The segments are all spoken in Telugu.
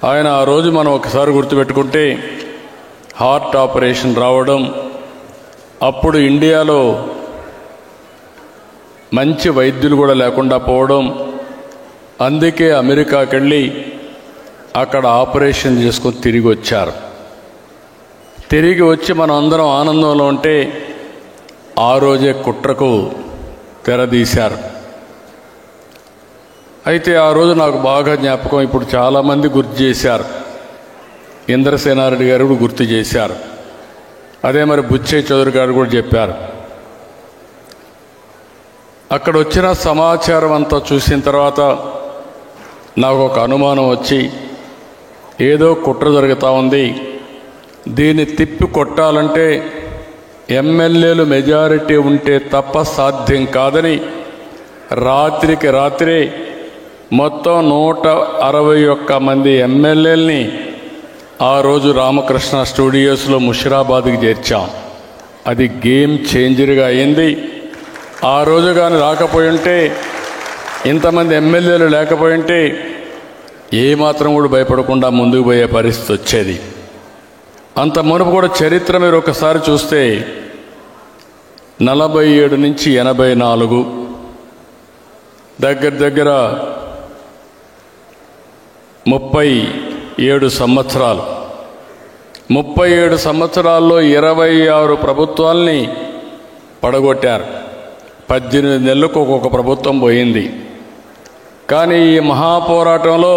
ఆయన ఆ రోజు మనం ఒకసారి గుర్తుపెట్టుకుంటే హార్ట్ ఆపరేషన్ రావడం, అప్పుడు ఇండియాలో మంచి వైద్యులు కూడా లేకుండా పోవడం, అందుకే అమెరికాకి వెళ్ళి అక్కడ ఆపరేషన్ చేసుకొని తిరిగి వచ్చారు. తిరిగి వచ్చి మనం అందరం ఆనందంలో ఉంటే ఆ రోజే కుట్రకు తెరదీశారు. అయితే ఆ రోజు నాకు బాగా జ్ఞాపకం, ఇప్పుడు చాలామంది గుర్తు చేశారు. ఇంద్రసేనారెడ్డి గారు కూడా గుర్తు చేశారు, అదే మరి బుచ్చయ్య చౌదరి గారు కూడా చెప్పారు. అక్కడ వచ్చిన సమాచారం అంతా చూసిన తర్వాత నాకు ఒక అనుమానం వచ్చి, ఏదో కుట్ర జరుగుతూ ఉంది, దీన్ని తిప్పి కొట్టాలంటే ఎమ్మెల్యేలు మెజారిటీ ఉంటే తప్ప సాధ్యం కాదని రాత్రికి రాత్రి మొత్తం 161 మంది ఎమ్మెల్యేలని ఆ రోజు రామకృష్ణ స్టూడియోస్లో ముషిరాబాద్కి చేర్చాం. అది గేమ్ చేంజర్గా అయింది. ఆ రోజు కానీ రాకపోయి ఉంటే, ఇంతమంది ఎమ్మెల్యేలు లేకపోయి ఉంటే ఏమాత్రం కూడా భయపడకుండా ముందుకు పోయే పరిస్థితి వచ్చేది. అంత మునుపు కూడా చరిత్ర మీరు ఒకసారి చూస్తే 47 నుంచి 84 దగ్గర 37 సంవత్సరాలు. 37 సంవత్సరాల్లో 26 ప్రభుత్వాల్ని పడగొట్టారు. 18 నెలలకు ఒక్కొక్క ప్రభుత్వం పోయింది. కానీ ఈ మహాపోరాటంలో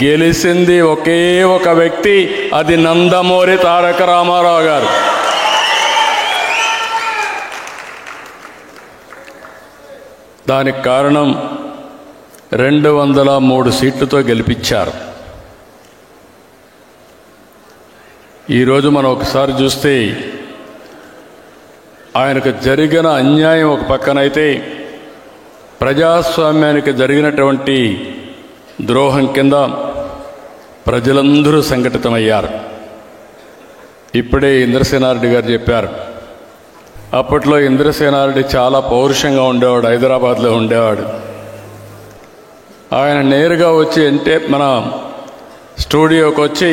గెలిచింది ఒకే ఒక వ్యక్తి, అది నందమూరి తారక రామారావు గారు. దానికి కారణం 203 సీట్లతో గెలిపించారు. ఈరోజు మనం ఒకసారి చూస్తే ఆయనకు జరిగిన అన్యాయం ఒక పక్కనైతే, ప్రజాస్వామ్యానికి జరిగినటువంటి ద్రోహం కింద ప్రజలందరూ సంఘటితమయ్యారు. ఇప్పుడే ఇంద్రసేనారెడ్డి గారు చెప్పారు, అప్పట్లో ఇంద్రసేనారెడ్డి చాలా పౌరుషంగా ఉండేవాడు, హైదరాబాద్లో ఉండేవాడు. ఆయన నేరుగా వచ్చి అంటే మన స్టూడియోకి వచ్చి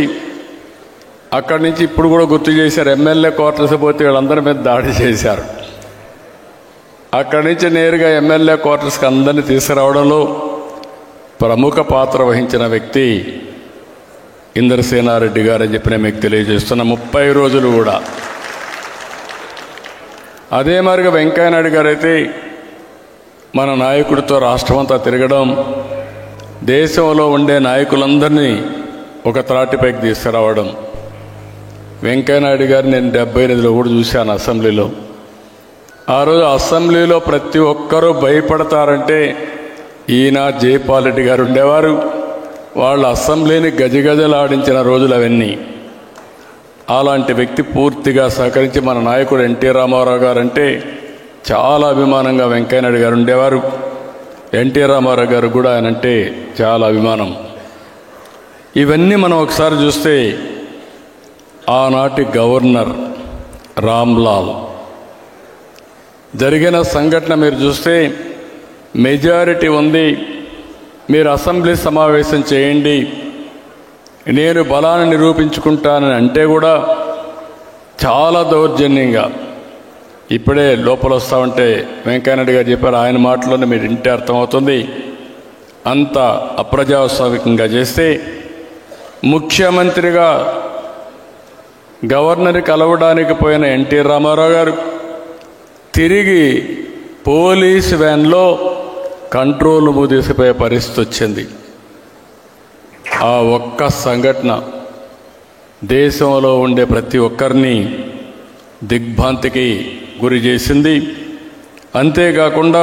అక్కడి నుంచి ఇప్పుడు కూడా గుర్తు చేశారు, ఎమ్మెల్యే క్వార్టర్స్ పోతే వీళ్ళందరి మీద దాడి చేశారు. అక్కడి నుంచి నేరుగా ఎమ్మెల్యే క్వార్టర్స్కి అందరినీ తీసుకురావడంలో ప్రముఖ పాత్ర వహించిన వ్యక్తి ఇంద్రసేనారెడ్డి గారు అని చెప్పి నేను మీకు తెలియజేస్తున్న 30 రోజులు కూడా. అదే మరిగా వెంకయ్యనాయుడు గారు అయితే మన నాయకుడితో రాష్ట్రమంతా తిరగడం, దేశంలో ఉండే నాయకులందరినీ ఒక త్రాటిపైకి తీసుకురావడం. వెంకయ్యనాయుడు గారు నేను 78లో కూడా చూశాను అసెంబ్లీలో. ఆ రోజు అసెంబ్లీలో ప్రతి ఒక్కరూ భయపడతారంటే ఈయన జైపాల్ రెడ్డి గారు ఉండేవారు. వాళ్ళ అసెంబ్లీని గజగజలాడించిన రోజులు అవన్నీ. అలాంటి వ్యక్తి పూర్తిగా సహకరించి మన నాయకుడు ఎన్టీ రామారావు గారు అంటే చాలా అభిమానంగా వెంకయ్యనాయుడు గారు ఉండేవారు. ఎన్టీ రామారావు గారు కూడా ఆయన అంటే చాలా అభిమానం. ఇవన్నీ మనం ఒకసారి చూస్తే ఆనాటి గవర్నర్ రామ్లాల్ జరిగిన సంఘటన మీరు చూస్తే, మెజారిటీ ఉంది, మీరు అసెంబ్లీ సమావేశం చేయండి, నేను బలాన్ని నిరూపించుకుంటానని అంటే కూడా చాలా దౌర్జన్యంగా, ఇప్పుడే లోపల వస్తామంటే వెంకయ్యనాయుడు గారు చెప్పారు, ఆయన మాటలోనే మీరు ఇంటే అర్థమవుతుంది, అంత అప్రజాస్వామికంగా చేస్తే ముఖ్యమంత్రిగా గవర్నర్ని కలవడానికి పోయిన ఎన్టీ రామారావు గారు తిరిగి పోలీస్ వ్యాన్లో కంట్రోల్ తీసుకుపోయే పరిస్థితి వచ్చింది. ఆ ఒక్క సంఘటన దేశంలో ఉండే ప్రతి ఒక్కరిని దిగ్భ్రాంతికి గురి చేసింది. అంతేకాకుండా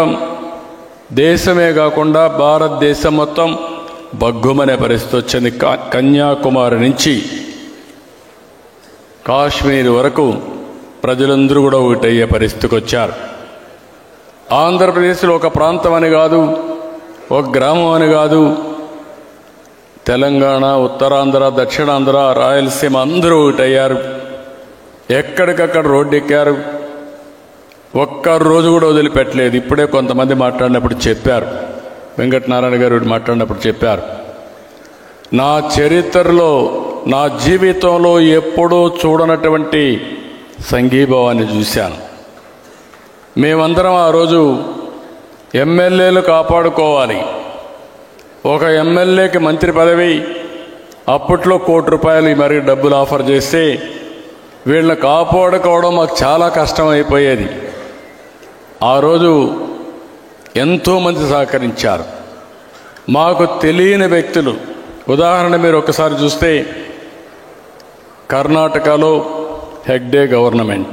దేశమే కాకుండా భారతదేశం మొత్తం బగ్గుమనే పరిస్థితి వచ్చింది. కన్యాకుమారి నుంచి కాశ్మీర్ వరకు ప్రజలందరూ కూడా ఒకటయ్యే పరిస్థితికి వచ్చారు. ఆంధ్రప్రదేశ్లో ఒక ప్రాంతం అని కాదు, ఒక గ్రామం అని కాదు, తెలంగాణ, ఉత్తరాంధ్ర, దక్షిణాంధ్ర, రాయలసీమ అందరూ ఒకటయ్యారు. ఎక్కడికక్కడ రోడ్డు ఎక్కారు. ఒక్క రోజు కూడా వదిలిపెట్టలేదు. ఇప్పుడే కొంతమంది మాట్లాడినప్పుడు చెప్పారు, వెంకటనారాయణ గారు మాట్లాడినప్పుడు చెప్పారు, నా చరిత్రలో, నా జీవితంలో ఎప్పుడూ చూడనటువంటి సంఘీభావాన్ని చూశాను. మేమందరం ఆ రోజు ఎమ్మెల్యేలు కాపాడుకోవాలి, ఒక ఎమ్మెల్యేకి మంత్రి పదవి అప్పట్లో ₹1 కోటి మరి డబ్బులు ఆఫర్ చేస్తే వీళ్ళని కాపాడుకోవడం మాకు చాలా కష్టమైపోయేది. ఆ రోజు ఎంతోమంది సహకరించారు. మాకు తెలియని వ్యక్తులు, ఉదాహరణ మీరు ఒకసారి చూస్తే కర్ణాటకలో హెగ్డే గవర్నమెంట్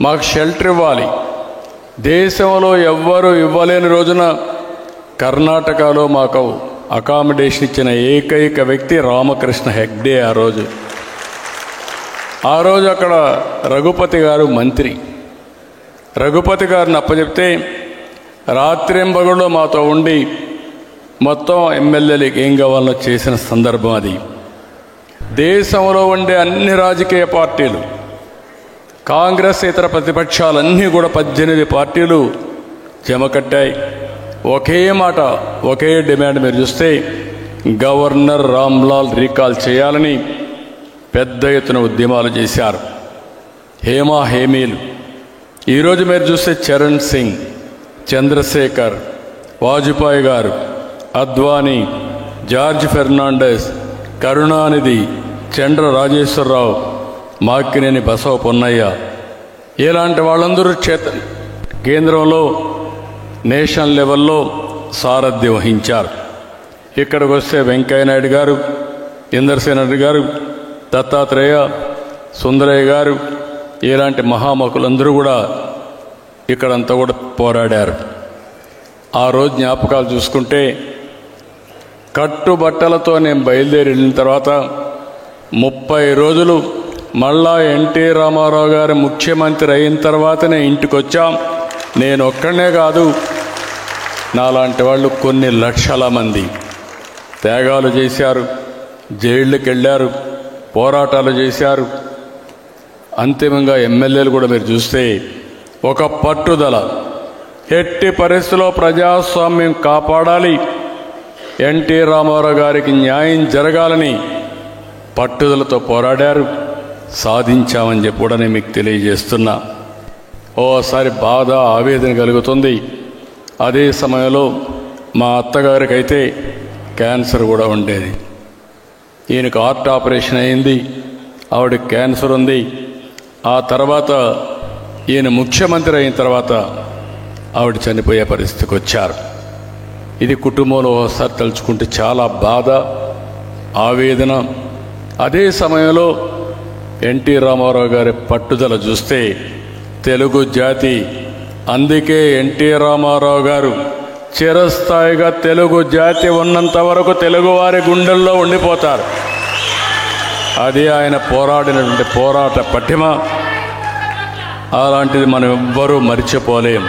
మాకు షెల్టర్ ఇవ్వాలి, దేశంలో ఎవ్వరూ ఇవ్వలేని రోజున కర్ణాటకలో మాకు అకామిడేషన్ ఇచ్చిన ఏకైక వ్యక్తి రామకృష్ణ హెగ్డే. ఆ రోజు అక్కడ రఘుపతి గారు మంత్రి. రఘుపతి గారిని అప్పచెప్తే రాత్రింబగళ్ళు మాతో ఉండి మొత్తం ఎమ్మెల్యేలకు ఏం కావాలో చేసిన సందర్భం అది. దేశంలో ఉండే అన్ని రాజకీయ పార్టీలు, కాంగ్రెస్ ఇతర ప్రతిపక్షాలన్నీ కూడా 18 పార్టీలు జమ కట్టాయి. ఒకే మాట, ఒకే డిమాండ్. మీరు చూస్తే గవర్నర్ రామ్లాల్ రీకాల్ చేయాలని పెద్ద ఎత్తున ఉద్యమాలు చేశారు. హేమీలు ఈరోజు మీరు చూస్తే చరణ్ సింగ్, చంద్రశేఖర్, వాజ్పేయి గారు, అద్వానీ, జార్జ్ ఫెర్నాండెస్, కరుణానిధి, చండ్ర రాజేశ్వరరావు, మాక్కినేని బసవ పొన్నయ్య, ఇలాంటి వాళ్ళందరూ కేంద్రంలో నేషనల్ లెవెల్లో సారథ్యం వహించారు. ఇక్కడికి వస్తే వెంకయ్యనాయుడు గారు, ఇందర్సేన్ రెడ్డి గారు, దత్తాత్రేయ, సుందరయ్య గారు, ఇలాంటి మహామకులందరూ కూడా ఇక్కడంతా కూడా పోరాడారు. ఆ రోజు జ్ఞాపకాలు చూసుకుంటే కట్టుబట్టలతో నేను బయలుదేరి వెళ్ళిన తర్వాత 30 రోజులు మళ్ళా ఎన్టీ రామారావు గారు ముఖ్యమంత్రి అయిన తర్వాతనే ఇంటికి వచ్చాం. నేను ఒక్కడనే కాదు, నాలాంటి వాళ్ళు కొన్ని లక్షల మంది త్యాగాలు చేశారు, జైళ్ళకి వెళ్ళారు, పోరాటాలు చేశారు. అంతిమంగా ఎమ్మెల్యేలు కూడా మీరు చూస్తే ఒక పట్టుదల, ఎట్టి పరిస్థితుల్లో ప్రజాస్వామ్యం కాపాడాలి, ఎన్టీ రామారావు గారికి న్యాయం జరగాలని పట్టుదలతో పోరాడారు. సాధించామని చెప్పి కూడా నేను మీకు తెలియజేస్తున్నా. ఓసారి బాధ, ఆవేదన కలుగుతుంది. అదే సమయంలో మా అత్తగారికి అయితే క్యాన్సర్ కూడా ఉండేది. ఈయనకు హార్ట్ ఆపరేషన్ అయింది, ఆవిడకి క్యాన్సర్ ఉంది. ఆ తర్వాత ఈయన ముఖ్యమంత్రి అయిన తర్వాత ఆవిడ చనిపోయే పరిస్థితికి వచ్చారు. ఇది కుటుంబంలో ఒకసారి తలుచుకుంటే చాలా బాధ, ఆవేదన. అదే సమయంలో ఎన్టీ రామారావు గారి పట్టుదల చూస్తే తెలుగు జాతి, అందుకే ఎన్టీ రామారావు గారు చిరస్థాయిగా తెలుగు జాతి ఉన్నంత వరకు తెలుగువారి గుండెల్లో ఉండిపోతారు. అది ఆయన పోరాడినటువంటి పోరాట పటిమ. అలాంటిది మనం ఎవ్వరూ మర్చిపోలేం.